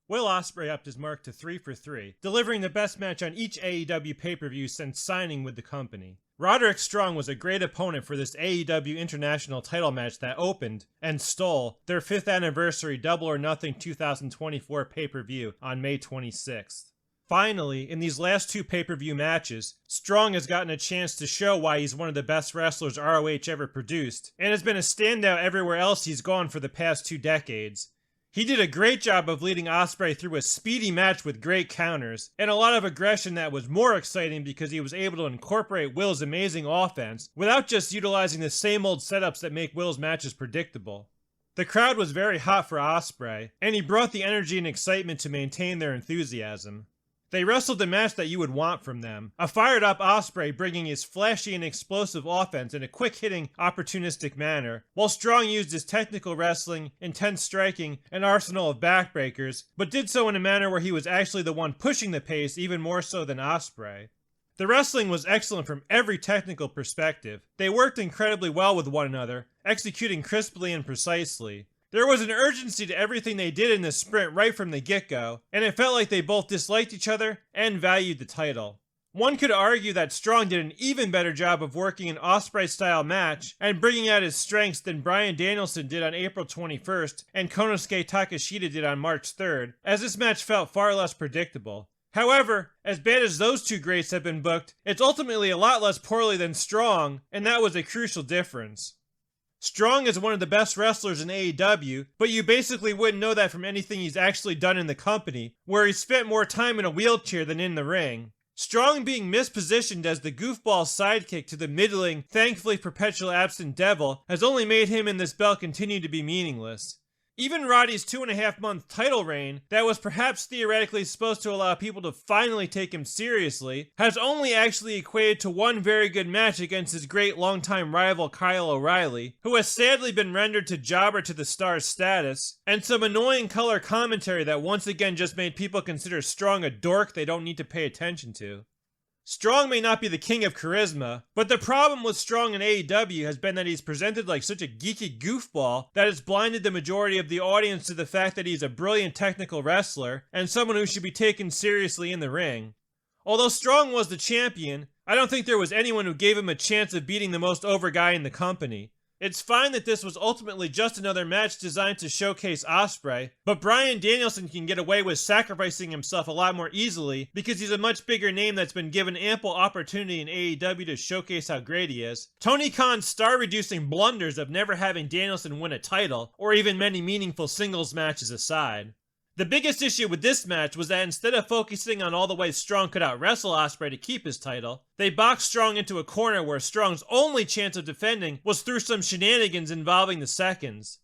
Will Ospreay upped his mark to 3 for 3, delivering the best match on each AEW pay-per-view since signing with the company. Roderick Strong was a great opponent for this AEW International Title match that opened and stole their 5th anniversary Double or Nothing 2024 pay-per-view on May 26th. Finally, in these last 2 pay-per-view matches, Strong has gotten a chance to show why he's one of the best wrestlers ROH ever produced, and has been a standout everywhere else he's gone for the past 2 decades. He did a great job of leading Ospreay through a speedy match with great counters, and a lot of aggression that was more exciting because he was able to incorporate Will's amazing offense without just utilizing the same old setups that make Will's matches predictable. The crowd was very hot for Ospreay, and he brought the energy and excitement to maintain their enthusiasm. They wrestled the match that you would want from them, a fired-up Ospreay bringing his flashy and explosive offense in a quick-hitting, opportunistic manner, while Strong used his technical wrestling, intense striking, and arsenal of backbreakers, but did so in a manner where he was actually the one pushing the pace even more so than Ospreay. The wrestling was excellent from every technical perspective. They worked incredibly well with one another, executing crisply and precisely. There was an urgency to everything they did in this sprint right from the get-go, and it felt like they both disliked each other and valued the title. One could argue that Strong did an even better job of working an Ospreay-style match and bringing out his strengths than Bryan Danielson did on April 21st and Konosuke Takeshita did on March 3rd, as this match felt far less predictable. However, as bad as those 2 greats have been booked, it's ultimately a lot less poorly than Strong, and that was a crucial difference. Strong is one of the best wrestlers in AEW, but you basically wouldn't know that from anything he's actually done in the company, where he spent more time in a wheelchair than in the ring. Strong being mispositioned as the goofball sidekick to the middling, thankfully perpetually absent Devil has only made him and this belt continue to be meaningless. Even Roddy's 2.5-month title reign, that was perhaps theoretically supposed to allow people to finally take him seriously, has only actually equated to one very good match against his great longtime rival Kyle O'Reilly, who has sadly been rendered to jobber to the star's status, and some annoying color commentary that once again just made people consider Strong a dork they don't need to pay attention to. Strong may not be the king of charisma, but the problem with Strong in AEW has been that he's presented like such a geeky goofball that it's blinded the majority of the audience to the fact that he's a brilliant technical wrestler and someone who should be taken seriously in the ring. Although Strong was the champion, I don't think there was anyone who gave him a chance of beating the most over guy in the company. It's fine that this was ultimately just another match designed to showcase Ospreay, but Bryan Danielson can get away with sacrificing himself a lot more easily because he's a much bigger name that's been given ample opportunity in AEW to showcase how great he is. Tony Khan's star-reducing blunders of never having Danielson win a title, or even many meaningful singles matches aside. The biggest issue with this match was that instead of focusing on all the ways Strong could out-wrestle Ospreay to keep his title, they boxed Strong into a corner where Strong's only chance of defending was through some shenanigans involving the seconds.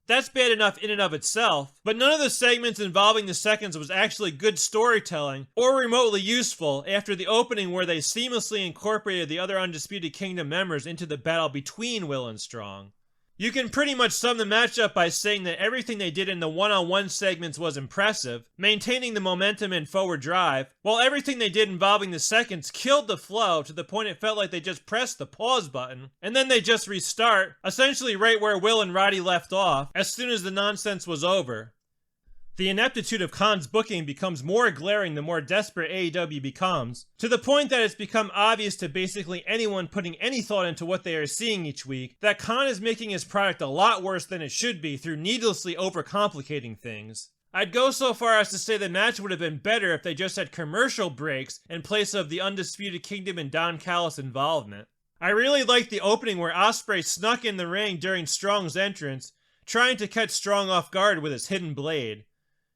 That's bad enough in and of itself, but none of the segments involving the seconds was actually good storytelling or remotely useful after the opening where they seamlessly incorporated the other Undisputed Kingdom members into the battle between Will and Strong. You can pretty much sum the match up by saying that everything they did in the one-on-one segments was impressive, maintaining the momentum and forward drive, while everything they did involving the seconds killed the flow to the point it felt like they just pressed the pause button, and then they just restart, essentially right where Will and Roddy left off, as soon as the nonsense was over. The ineptitude of Khan's booking becomes more glaring the more desperate AEW becomes, to the point that it's become obvious to basically anyone putting any thought into what they are seeing each week that Khan is making his product a lot worse than it should be through needlessly overcomplicating things. I'd go so far as to say the match would have been better if they just had commercial breaks in place of the Undisputed Kingdom and Don Callis involvement. I really liked the opening where Ospreay snuck in the ring during Strong's entrance, trying to catch Strong off guard with his hidden blade.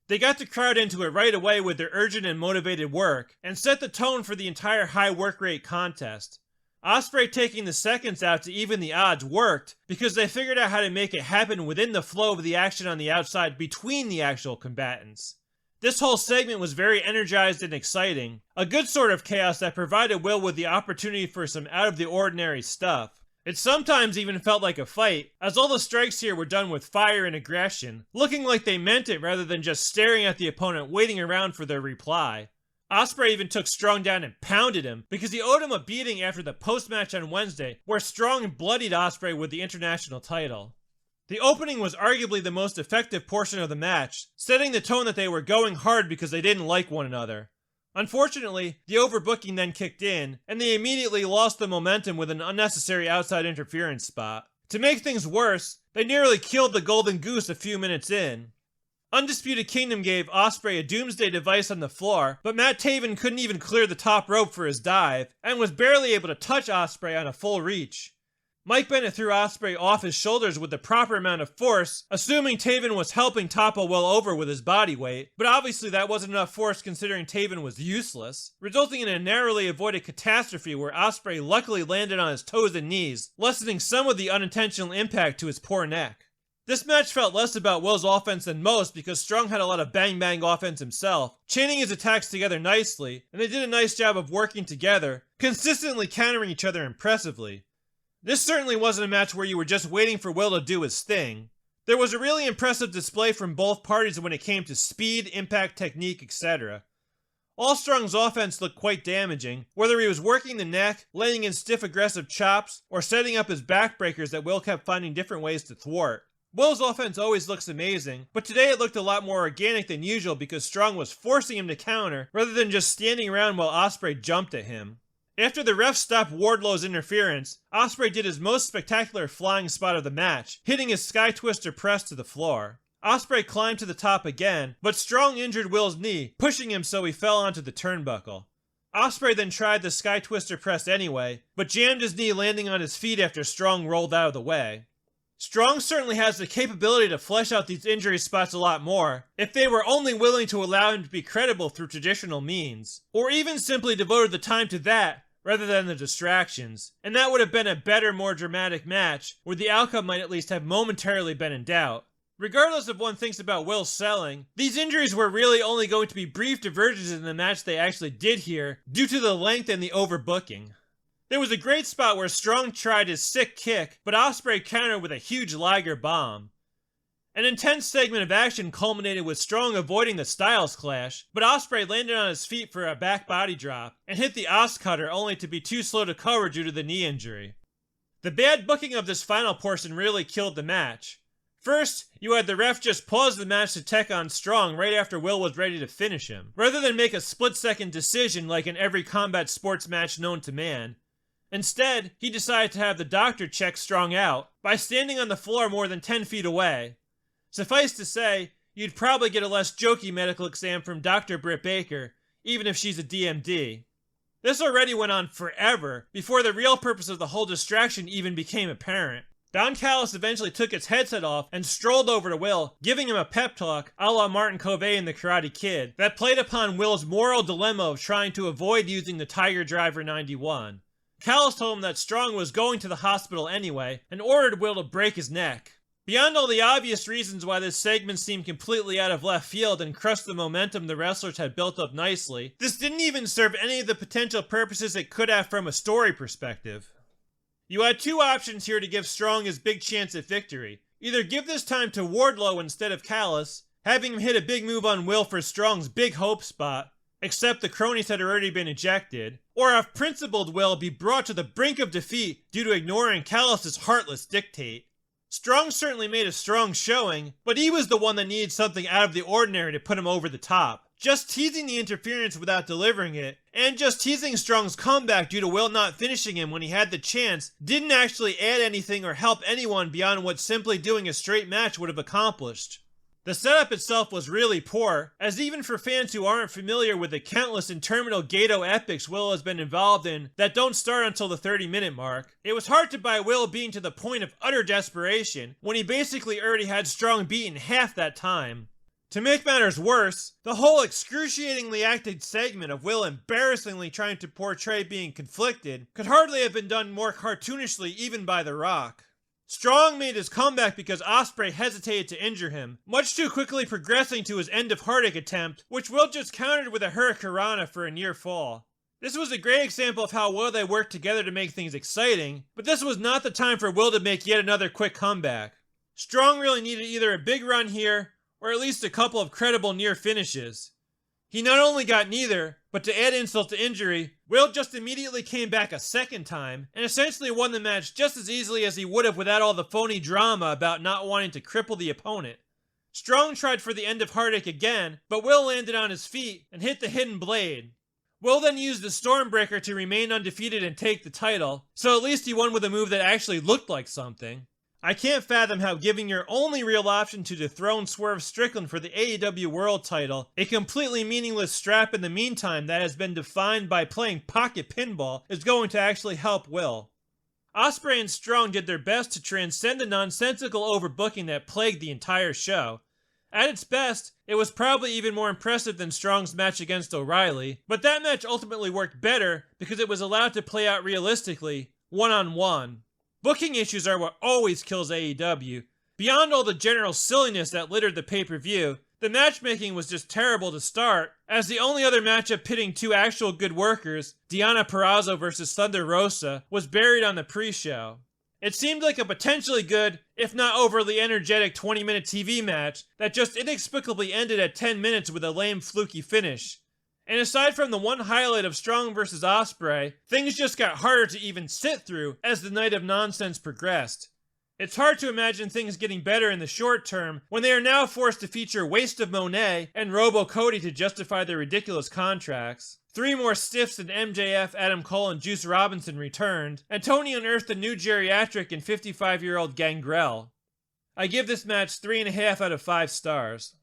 They got the crowd into it right away with their urgent and motivated work, and set the tone for the entire high work rate contest. Ospreay taking the seconds out to even the odds worked, because they figured out how to make it happen within the flow of the action on the outside between the actual combatants. This whole segment was very energized and exciting, a good sort of chaos that provided Will with the opportunity for some out-of-the-ordinary stuff. It sometimes even felt like a fight, as all the strikes here were done with fire and aggression, looking like they meant it rather than just staring at the opponent waiting around for their reply. Ospreay even took Strong down and pounded him, because he owed him a beating after the post-match on Wednesday, where Strong bloodied Ospreay with the international title. The opening was arguably the most effective portion of the match, setting the tone that they were going hard because they didn't like one another. Unfortunately, the overbooking then kicked in, and they immediately lost the momentum with an unnecessary outside interference spot. To make things worse, they nearly killed the Golden Goose a few minutes in. Undisputed Kingdom gave Ospreay a doomsday device on the floor, but Matt Taven couldn't even clear the top rope for his dive, and was barely able to touch Ospreay on a full reach. Mike Bennett threw Ospreay off his shoulders with the proper amount of force, assuming Taven was helping topple Will over with his body weight, but obviously that wasn't enough force considering Taven was useless, resulting in a narrowly avoided catastrophe where Ospreay luckily landed on his toes and knees, lessening some of the unintentional impact to his poor neck. This match felt less about Will's offense than most because Strong had a lot of bang-bang offense himself, chaining his attacks together nicely, and they did a nice job of working together, consistently countering each other impressively. This certainly wasn't a match where you were just waiting for Will to do his thing. There was a really impressive display from both parties when it came to speed, impact, technique, etc. All Strong's offense looked quite damaging, whether he was working the neck, laying in stiff aggressive chops, or setting up his backbreakers that Will kept finding different ways to thwart. Will's offense always looks amazing, but today it looked a lot more organic than usual because Strong was forcing him to counter rather than just standing around while Ospreay jumped at him. After the ref stopped Wardlow's interference, Ospreay did his most spectacular flying spot of the match, hitting his Sky Twister press to the floor. Ospreay climbed to the top again, but Strong injured Will's knee, pushing him so he fell onto the turnbuckle. Ospreay then tried the Sky Twister press anyway, but jammed his knee landing on his feet after Strong rolled out of the way. Strong certainly has the capability to flesh out these injury spots a lot more, if they were only willing to allow him to be credible through traditional means, or even simply devoted the time to that rather than the distractions, and that would have been a better, more dramatic match, where the outcome might at least have momentarily been in doubt. Regardless of what one thinks about Will's selling, these injuries were really only going to be brief diversions in the match they actually did here, due to the length and the overbooking. There was a great spot where Strong tried his sick kick, but Ospreay countered with a huge Liger bomb. An intense segment of action culminated with Strong avoiding the Styles Clash, but Ospreay landed on his feet for a back body drop, and hit the Os Cutter only to be too slow to cover due to the knee injury. The bad booking of this final portion really killed the match. First, you had the ref just pause the match to tech on Strong right after Will was ready to finish him, rather than make a split-second decision like in every combat sports match known to man. Instead, he decided to have the doctor check Strong out by standing on the floor more than 10 feet away. Suffice to say, you'd probably get a less jokey medical exam from Dr. Britt Baker, even if she's a DMD. This already went on forever, before the real purpose of the whole distraction even became apparent. Don Callis eventually took his headset off and strolled over to Will, giving him a pep talk, a la Martin Covey in The Karate Kid, that played upon Will's moral dilemma of trying to avoid using the Tiger Driver 91. Callis told him that Strong was going to the hospital anyway, and ordered Will to break his neck. Beyond all the obvious reasons why this segment seemed completely out of left field and crushed the momentum the wrestlers had built up nicely, this didn't even serve any of the potential purposes it could have from a story perspective. You had two options here to give Strong his big chance at victory. Either give this time to Wardlow instead of Callis, having him hit a big move on Will for Strong's big hope spot, except the cronies had already been ejected, or have principled Will be brought to the brink of defeat due to ignoring Callis' heartless dictate. Strong certainly made a strong showing, but he was the one that needed something out of the ordinary to put him over the top. Just teasing the interference without delivering it, and just teasing Strong's comeback due to Will not finishing him when he had the chance, didn't actually add anything or help anyone beyond what simply doing a straight match would have accomplished. The setup itself was really poor, as even for fans who aren't familiar with the countless interminable Gato epics Will has been involved in that don't start until the 30-minute mark, it was hard to buy Will being to the point of utter desperation when he basically already had Strong beaten half that time. To make matters worse, the whole excruciatingly acted segment of Will embarrassingly trying to portray being conflicted could hardly have been done more cartoonishly even by The Rock. Strong made his comeback because Ospreay hesitated to injure him, much too quickly progressing to his end of heartache attempt, which Will just countered with a hurricanrana for a near fall. This was a great example of how well they worked together to make things exciting, but this was not the time for Will to make yet another quick comeback. Strong really needed either a big run here, or at least a couple of credible near finishes. He not only got neither, but to add insult to injury, Will just immediately came back a second time and essentially won the match just as easily as he would have without all the phony drama about not wanting to cripple the opponent. Strong tried for the end of Heartache again, but Will landed on his feet and hit the hidden blade. Will then used the Stormbreaker to remain undefeated and take the title, so at least he won with a move that actually looked like something. I can't fathom how giving your only real option to dethrone Swerve Strickland for the AEW World title, a completely meaningless strap in the meantime that has been defined by playing pocket pinball, is going to actually help Will. Ospreay and Strong did their best to transcend the nonsensical overbooking that plagued the entire show. At its best, it was probably even more impressive than Strong's match against O'Reilly, but that match ultimately worked better because it was allowed to play out realistically, one-on-one. Booking issues are what always kills AEW. Beyond all the general silliness that littered the pay-per-view, the matchmaking was just terrible to start, as the only other matchup pitting two actual good workers, Deonna Purrazzo versus Thunder Rosa, was buried on the pre-show. It seemed like a potentially good, if not overly energetic 20-minute TV match that just inexplicably ended at 10 minutes with a lame fluky finish. And aside from the one highlight of Strong vs. Ospreay, things just got harder to even sit through as the night of nonsense progressed. It's hard to imagine things getting better in the short term when they are now forced to feature Waste of Monet and Robo Cody to justify their ridiculous contracts. 3 more stiffs than MJF, Adam Cole, and Juice Robinson returned, and Tony unearthed a new geriatric and 55-year-old Gangrel. I give this match 3.5 out of 5 stars.